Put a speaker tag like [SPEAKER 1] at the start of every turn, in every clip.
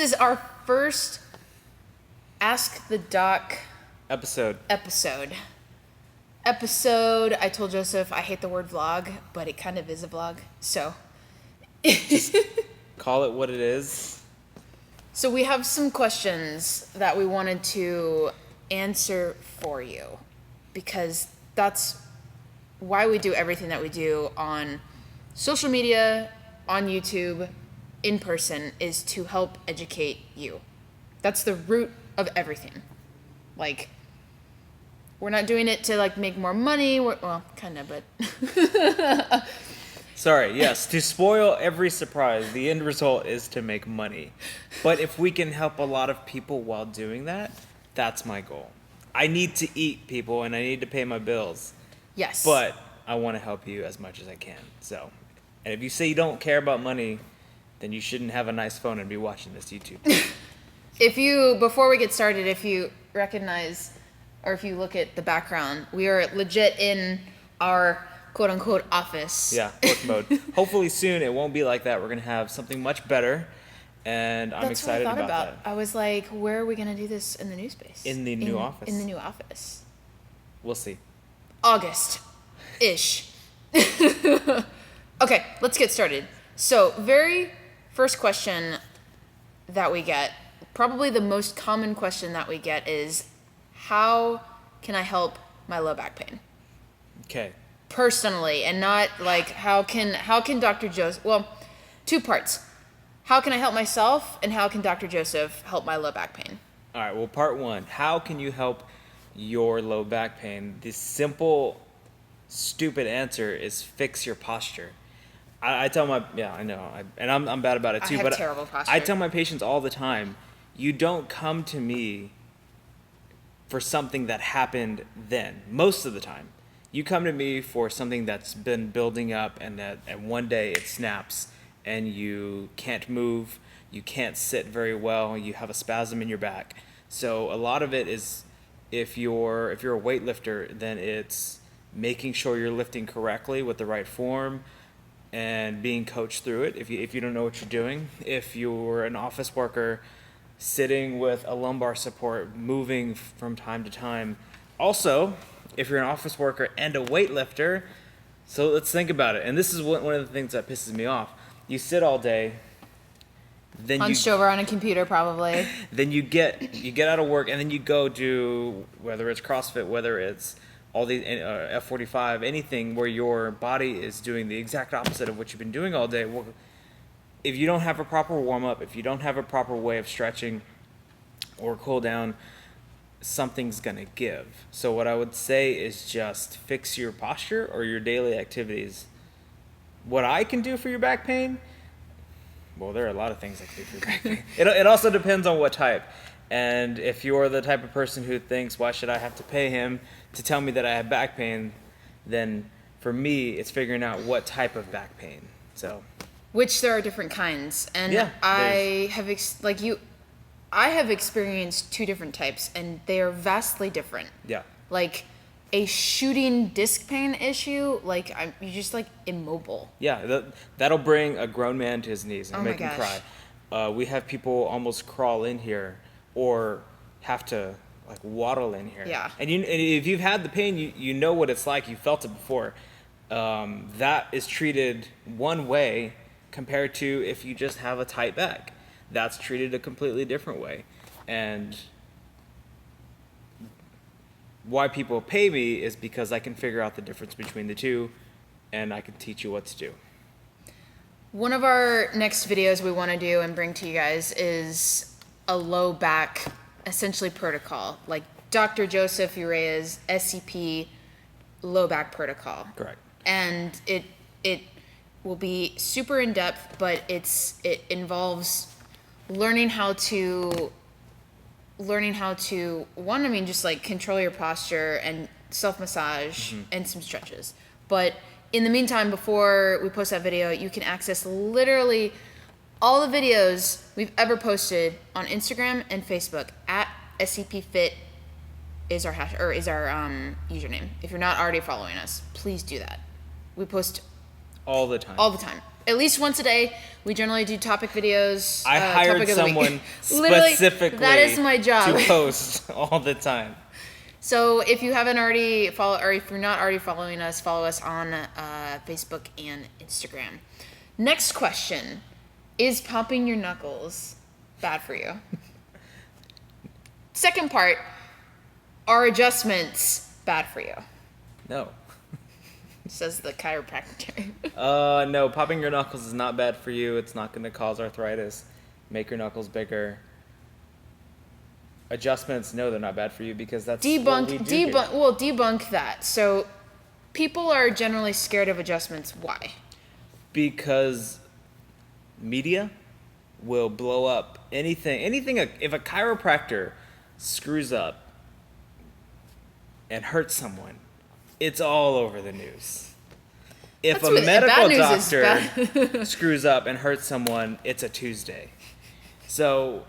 [SPEAKER 1] is our first Ask the Doc
[SPEAKER 2] episode.
[SPEAKER 1] I told Joseph I hate the word vlog, but it kind of is a vlog. So
[SPEAKER 2] Call it what it is.
[SPEAKER 1] So we have some questions that we wanted to answer for you, because that's why we do everything that we do on social media, on YouTube, in person, is to help educate you. That's the root of everything. Like, we're not doing it to like make more money. Well, kind of, but
[SPEAKER 2] Sorry, yes, to spoil every surprise, the end result is to make money. But if we can help a lot of people while doing that, that's my goal. I need to eat, people, and I need to pay my bills.
[SPEAKER 1] yes.
[SPEAKER 2] But I want to help you as much as I can. So, and if you say you don't care about money, then you shouldn't have a nice phone and be watching this YouTube.
[SPEAKER 1] Before we get started, if you recognize, or if you look at the background, we are legit in our quote-unquote office.
[SPEAKER 2] Yeah, work mode. Hopefully soon it won't be like that. We're going to have something much better, and I'm excited
[SPEAKER 1] what I thought
[SPEAKER 2] about that.
[SPEAKER 1] I was like, where are we going to do this in the new space?
[SPEAKER 2] In the new office.
[SPEAKER 1] In the new office.
[SPEAKER 2] We'll see.
[SPEAKER 1] August-ish. Okay, let's get started. So, very first question that we get, probably the most common question that we get is, how can I help my low back pain?
[SPEAKER 2] Okay.
[SPEAKER 1] Personally, and not like how can Dr. Joseph, well, two parts. How can I help myself, and how can Dr. Joseph help my low back pain?
[SPEAKER 2] All right, well, part one, how can you help your low back pain? The simple, stupid answer is fix your posture. I tell my, yeah, I know, I'm bad about it too,
[SPEAKER 1] I have
[SPEAKER 2] but
[SPEAKER 1] terrible posture.
[SPEAKER 2] I tell my patients all the time, you don't come to me for something that happened then, most of the time. You come to me for something that's been building up, and one day it snaps and you can't move, you can't sit very well, you have a spasm in your back. So a lot of it is, if you're a weightlifter, then it's making sure you're lifting correctly with the right form and being coached through it if you don't know what you're doing. If you're an office worker, sitting with a lumbar support, moving from time to time. Also, if you're an office worker and a weightlifter, so let's think about it. And this is one of the things that pisses me off. You sit all day, then
[SPEAKER 1] Hunched over on a computer, probably.
[SPEAKER 2] then you get out of work, and then you go do, whether it's CrossFit, whether it's all these F45, anything where your body is doing the exact opposite of what you've been doing all day. Well, if you don't have a proper warm-up, if you don't have a proper way of stretching or cool down, something's going to give. So what I would say is just fix your posture or your daily activities. What I can do for your back pain, well, there are a lot of things I can do for your back pain. It also depends on what type. And if you're the type of person who thinks, why should I have to pay him to tell me that I have back pain, then for me, it's figuring out what type of back pain. So,
[SPEAKER 1] which there are different kinds, and
[SPEAKER 2] yeah,
[SPEAKER 1] I have experienced two different types, and they are vastly different.
[SPEAKER 2] Yeah.
[SPEAKER 1] Like a shooting disc pain issue, like you're just like immobile.
[SPEAKER 2] Yeah, that'll bring a grown man to his knees and make him cry. We have people almost crawl in here or have to like waddle in here.
[SPEAKER 1] Yeah.
[SPEAKER 2] And if you've had the pain, you know what it's like. You felt it before. That is treated one way compared to if you just have a tight back. That's treated a completely different way. And why people pay me is because I can figure out the difference between the two, and I can teach you what to do.
[SPEAKER 1] One of our next videos we want to do and bring to you guys is a low back, essentially, protocol, like Dr. Joseph Urea's SCP low back protocol.
[SPEAKER 2] Correct. And
[SPEAKER 1] it will be super in depth, but it involves learning how to just like control your posture and self-massage and some stretches. But in the meantime, before we post that video, you can access literally all the videos we've ever posted on Instagram and Facebook at SCPFit is our username. If you're not already following us, please do that. We post
[SPEAKER 2] All the time.
[SPEAKER 1] All the time. At least once a day. We generally do topic videos.
[SPEAKER 2] I hired
[SPEAKER 1] topic of the week.
[SPEAKER 2] someone
[SPEAKER 1] Literally,
[SPEAKER 2] specifically
[SPEAKER 1] that is my job.
[SPEAKER 2] to post all the time.
[SPEAKER 1] So if you haven't already or if you're not already following us, follow us on Facebook and Instagram. Next question: is popping your knuckles bad for you? Second part: are adjustments bad for you?
[SPEAKER 2] No.
[SPEAKER 1] Says the chiropractor.
[SPEAKER 2] No, popping your knuckles is not bad for you. It's not going to cause arthritis, make your knuckles bigger. Adjustments, no, they're not bad for you because that's what we do here.
[SPEAKER 1] Debunk that. So people are generally scared of adjustments. Why?
[SPEAKER 2] Because media will blow up anything. If a chiropractor screws up and hurts someone, it's all over the news. If a medical doctor screws up and hurts someone, it's a Tuesday. So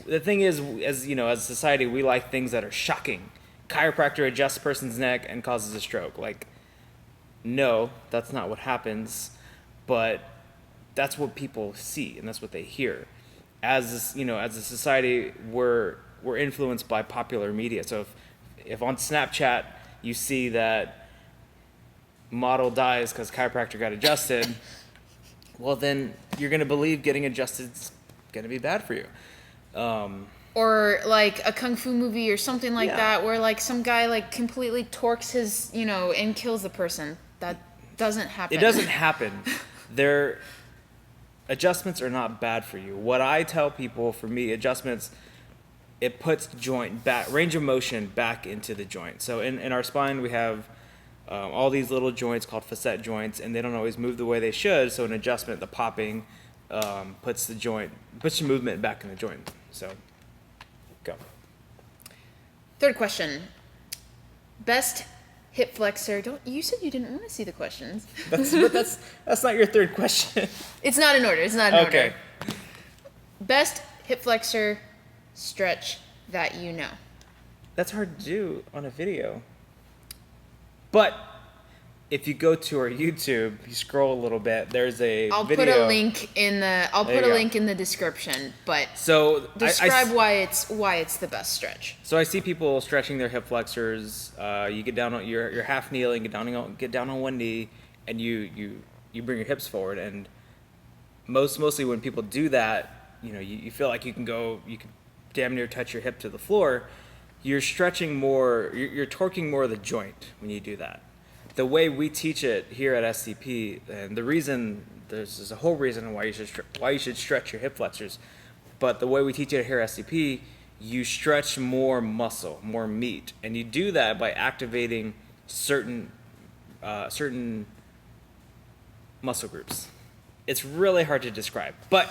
[SPEAKER 2] the thing is, as you know, as a society, we like things that are shocking. Chiropractor adjusts a person's neck and causes a stroke. Like, no, that's not what happens, but that's what people see and that's what they hear. As a society, we're influenced by popular media. So if on Snapchat you see that model dies because chiropractor got adjusted, well then you're gonna believe getting adjusted is gonna be bad for you.
[SPEAKER 1] Or like a kung fu movie or something like that, where like some guy like completely torques his, and kills the person. That doesn't happen.
[SPEAKER 2] It doesn't happen. Adjustments are not bad for you. What I tell people, for me, adjustments, it puts the joint back, range of motion back into the joint. So in our spine, we have all these little joints called facet joints, and they don't always move the way they should. So an adjustment, the popping, puts the movement back in the joint. So, go.
[SPEAKER 1] Third question. Best hip flexor. You said you didn't want to see the questions.
[SPEAKER 2] That's not your third question.
[SPEAKER 1] It's not in order.
[SPEAKER 2] Okay.
[SPEAKER 1] Best hip flexor stretch that you know.
[SPEAKER 2] That's hard to do on a video. But if you go to our YouTube, you scroll a little bit, there's a video.
[SPEAKER 1] I'll put a link in the description, but
[SPEAKER 2] so
[SPEAKER 1] describe why it's the best stretch.
[SPEAKER 2] So I see people stretching their hip flexors. You get down on you're half kneeling, get down on one knee, and you bring your hips forward. And mostly when people do that, you feel like you can damn near touch your hip to the floor. You're stretching more, you're torquing more of the joint when you do that. The way we teach it here at SCP, and there's a whole reason why you should stretch your hip flexors, but the way we teach it here at SCP, you stretch more muscle, more meat, and you do that by activating certain muscle groups. It's really hard to describe, but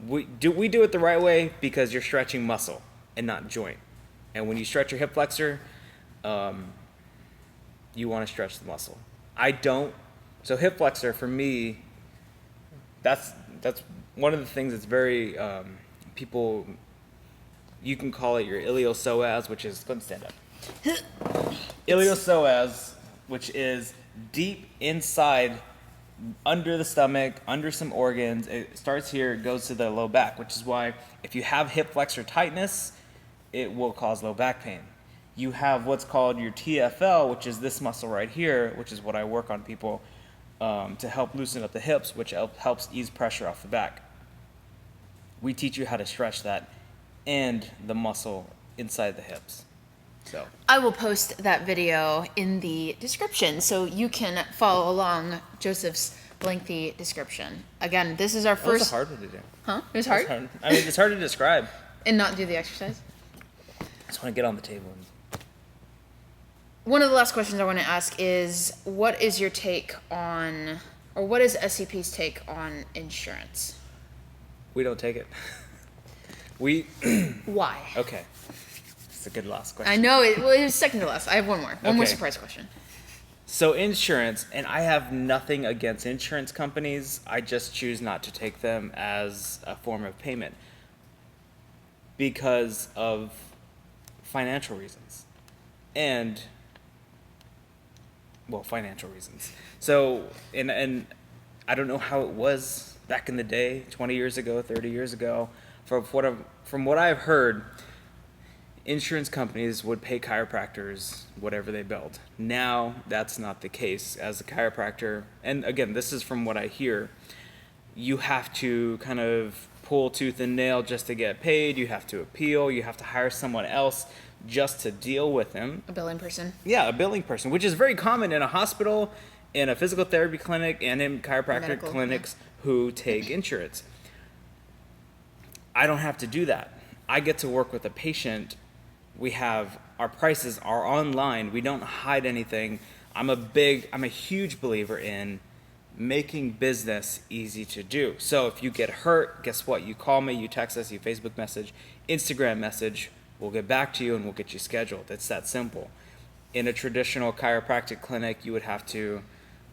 [SPEAKER 2] we do it the right way because you're stretching muscle and not joint. And when you stretch your hip flexor, you want to stretch the muscle. I don't. So hip flexor for me, that's one of the things that's very people. You can call it your iliopsoas, which is go and stand up. Iliopsoas, which is deep inside, under the stomach, under some organs. It starts here, it goes to the low back, which is why if you have hip flexor tightness, it will cause low back pain. You have what's called your TFL, which is this muscle right here, which is what I work on people to help loosen up the hips, which helps ease pressure off the back. We teach you how to stretch that and the muscle inside the hips. So
[SPEAKER 1] I will post that video in the description so you can follow along Joseph's lengthy description. Again, this is our first.
[SPEAKER 2] That was a hard one to do.
[SPEAKER 1] Huh? It was hard?
[SPEAKER 2] I mean, it's hard to describe.
[SPEAKER 1] And not do the exercise?
[SPEAKER 2] I just want to get on the table.
[SPEAKER 1] One of the last questions I want to ask is, what is your take on, or what is SCP's take on insurance?
[SPEAKER 2] We don't take it.
[SPEAKER 1] Why?
[SPEAKER 2] Okay. It's a good last question.
[SPEAKER 1] I know, it was second to last. I have one more. One more surprise question.
[SPEAKER 2] So insurance, and I have nothing against insurance companies. I just choose not to take them as a form of payment because of financial reasons. Financial reasons. So, and I don't know how it was back in the day, 20 years ago, 30 years ago. From what I've heard, insurance companies would pay chiropractors whatever they billed. Now, that's not the case. As a chiropractor, and again, this is from what I hear, you have to kind of pull tooth and nail just to get paid. You have to appeal. You have to hire someone else just to deal with him.
[SPEAKER 1] A billing person.
[SPEAKER 2] Yeah, a billing person, which is very common in a hospital, in a physical therapy clinic, and in chiropractic
[SPEAKER 1] Medical,
[SPEAKER 2] clinics who take insurance. I don't have to do that. I get to work with a patient. We have our prices are online. We don't hide anything. I'm a huge believer in making business easy to do. So if you get hurt, guess what? You call me, you text us, you Facebook message, Instagram message. We'll get back to you and we'll get you scheduled. It's that simple. In a traditional chiropractic clinic, you would have to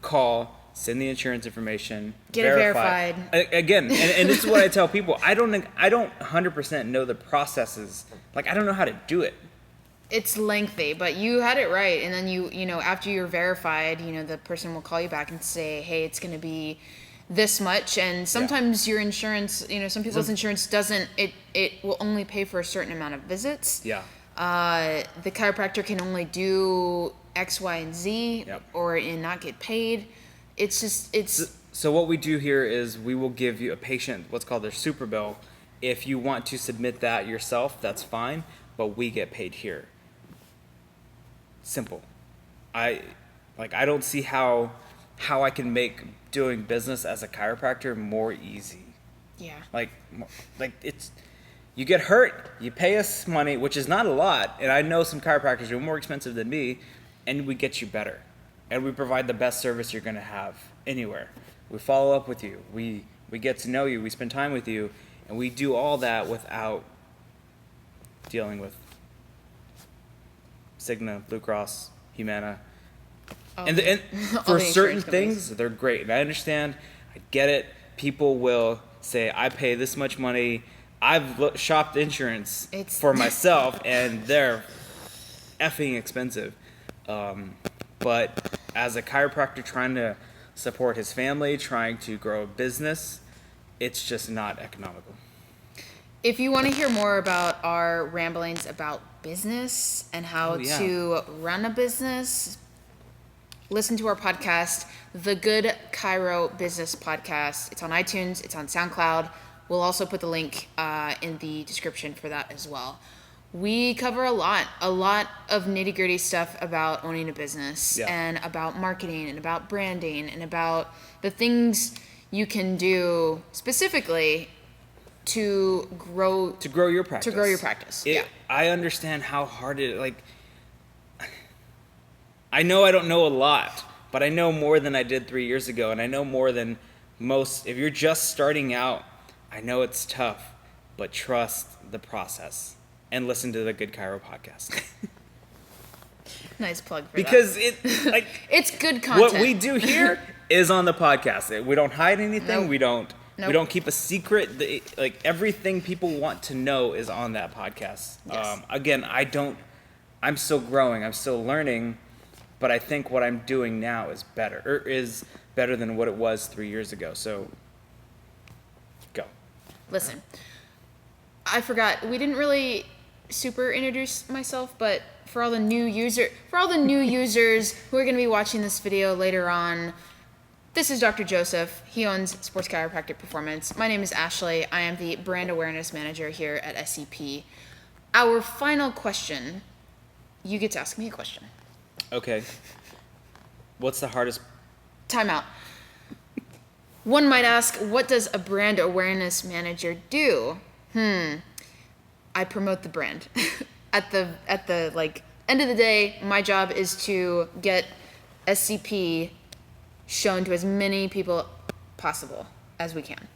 [SPEAKER 2] call, send the insurance information,
[SPEAKER 1] Get it verified.
[SPEAKER 2] Again, and this is what I tell people. I don't 100% know the processes. Like, I don't know how to do it.
[SPEAKER 1] It's lengthy, but you had it right. And then you know, after you're verified, you know, the person will call you back and say, hey, it's going to be this much. And sometimes your insurance, you know, some people's insurance doesn't, it will only pay for a certain amount of visits.
[SPEAKER 2] Yeah.
[SPEAKER 1] The chiropractor can only do X, Y, and Z, or not get paid. It's just,
[SPEAKER 2] So what we do here is we will give you a patient what's called their super bill. If you want to submit that yourself, that's fine, but we get paid here. Simple. I don't see how I can make doing business as a chiropractor more easy.
[SPEAKER 1] yeah.
[SPEAKER 2] Like it's, you get hurt, you pay us money, which is not a lot, and I know some chiropractors are more expensive than me, and we get you better. And we provide the best service you're going to have anywhere. We follow up with you. We get to know you. We spend time with you. And we do all that without dealing with Cigna, Blue Cross, Humana. And for certain things, they're great. And I understand. I get it. People will say, I pay this much money. I've shopped insurance for myself, and they're effing expensive. But as a chiropractor trying to support his family, trying to grow a business, it's just not economical.
[SPEAKER 1] If you want to hear more about our ramblings about business and how to run a business, listen to our podcast, The Good Kairo Business Podcast. It's on iTunes. It's on SoundCloud. We'll also put the link in the description for that as well. We cover a lot of nitty-gritty stuff about owning a business and about marketing and about branding and about the things you can do specifically to grow your practice.
[SPEAKER 2] I understand how hard it is. Like, I know I don't know a lot, but I know more than I did 3 years ago, and I know more than most. If you're just starting out, I know it's tough, but trust the process. And listen to the Good Kairo podcast.
[SPEAKER 1] Nice plug for
[SPEAKER 2] because
[SPEAKER 1] that. It's good content.
[SPEAKER 2] What we do here is on the podcast. We don't hide anything.
[SPEAKER 1] Nope.
[SPEAKER 2] We don't keep a secret. Like, everything people want to know is on that podcast.
[SPEAKER 1] Yes.
[SPEAKER 2] Again, I'm still growing. I'm still learning, but I think what I'm doing now is better than what it was 3 years ago. So go.
[SPEAKER 1] Listen, I forgot. We didn't really super introduce myself, but for all the new users who are going to be watching this video later on, this is Dr. Joseph. He owns Sports Chiropractic Performance. My name is Ashley. I am the brand awareness manager here at SCP. Our final question, you get to ask me a question.
[SPEAKER 2] Okay. What's the hardest?
[SPEAKER 1] Time out. One might ask, what does a brand awareness manager do? I promote the brand. At the end of the day, my job is to get SCP shown to as many people possible as we can.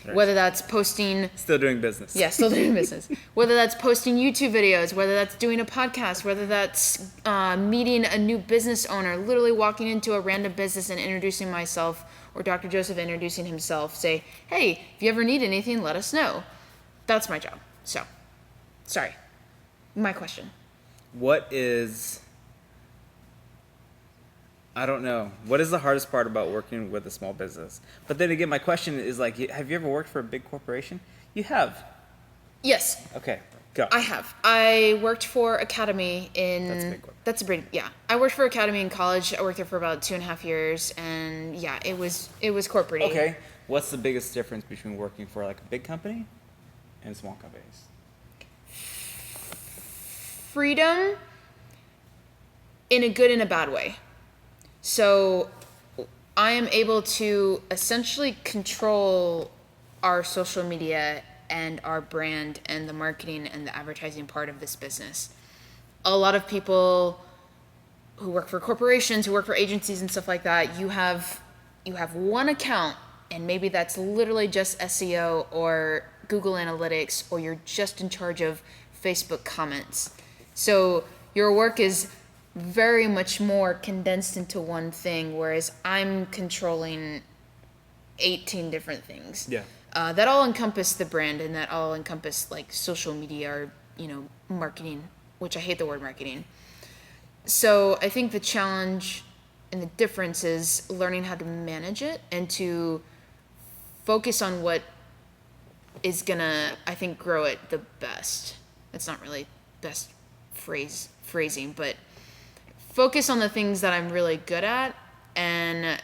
[SPEAKER 1] Right. Whether that's posting...
[SPEAKER 2] Still doing business.
[SPEAKER 1] Yeah, still doing business. Whether that's posting YouTube videos, whether that's doing a podcast, whether that's meeting a new business owner, literally walking into a random business and introducing myself, or Dr. Joseph introducing himself, say, hey, if you ever need anything, let us know. That's my job. So, sorry. My question.
[SPEAKER 2] What is I don't know. What is the hardest part about working with a small business? But then again, my question is like, have you ever worked for a big corporation? You have.
[SPEAKER 1] Yes,
[SPEAKER 2] Okay, go.
[SPEAKER 1] I have. I worked for Academy in.
[SPEAKER 2] That's a big one.
[SPEAKER 1] That's a big, yeah. I worked for Academy in college. I worked there for about 2.5 years, and yeah, it was corporate.
[SPEAKER 2] Okay. What's the biggest difference between working for like a big company and small companies?
[SPEAKER 1] Freedom in a good and a bad way. So I am able to essentially control our social media and our brand and the marketing and the advertising part of this business. A lot of people who work for corporations, who work for agencies and stuff like that, you have one account, and maybe that's literally just SEO or Google Analytics, or you're just in charge of Facebook comments. So your work is very much more condensed into one thing, whereas I'm controlling 18 different things.
[SPEAKER 2] Yeah.
[SPEAKER 1] That all encompass the brand, and that all encompass like social media or, marketing, which I hate the word marketing. So I think the challenge and the difference is learning how to manage it and to focus on what is gonna, I think, grow it the best. It's not really best phrasing, but focus on the things that I'm really good at, and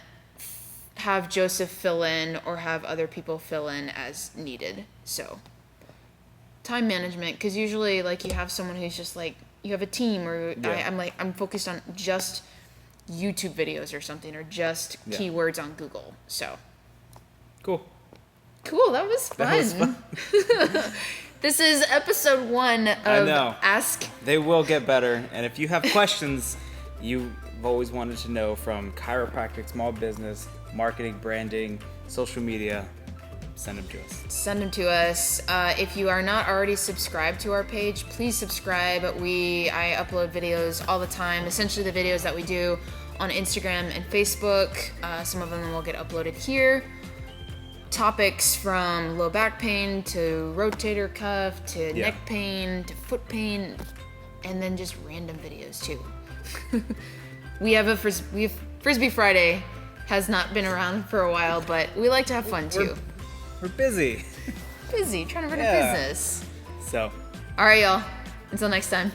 [SPEAKER 1] have Joseph fill in or have other people fill in as needed. So time management, because usually like you have someone who's just like, you have a team, or
[SPEAKER 2] Yeah.
[SPEAKER 1] I'm focused on just YouTube videos or something, or just keywords on Google. So
[SPEAKER 2] Cool.
[SPEAKER 1] that was fun. This is episode 1 of
[SPEAKER 2] I know.
[SPEAKER 1] Ask.
[SPEAKER 2] They will get better. And if you have questions you've always wanted to know from chiropractic, small business, marketing, branding, social media, send them to us.
[SPEAKER 1] Send them to us. If you are not already subscribed to our page, please subscribe. I upload videos all the time, essentially the videos that we do on Instagram and Facebook. Some of them will get uploaded here. Topics from low back pain to rotator cuff to neck pain to foot pain, and then just random videos too. We have Frisbee Friday. Has not been around for a while, but we like to have fun too.
[SPEAKER 2] We're busy.
[SPEAKER 1] Busy trying to run a business.
[SPEAKER 2] So,
[SPEAKER 1] All right, y'all. Until next time.